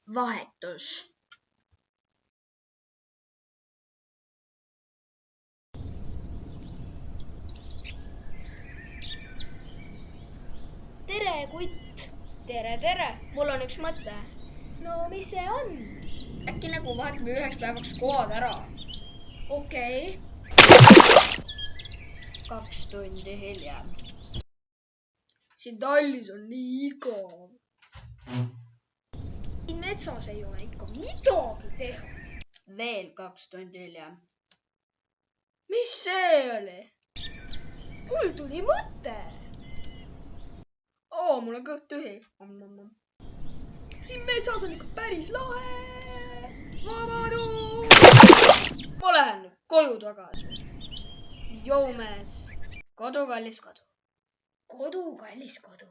vahetus. tere, kutt. Tere. Mul on üks mõte. No mis see on? Äkki nagu vahetame üheks päevaks kohad ära. Okei. 2 tundi hiljem. Siin tallis on nii igav. Siin metsas ei ole ikka midagi teha. Veel 2 tundi hiljem. Mis see oli? Mul tuli mõte. Mul on kõht tühi. Siin metsas on ikka päris lahe. Vabadus! Ma lähen nüüd koju tagasi. Jou mees. Kodu, kallis kodu. Kodu, kallis kodu.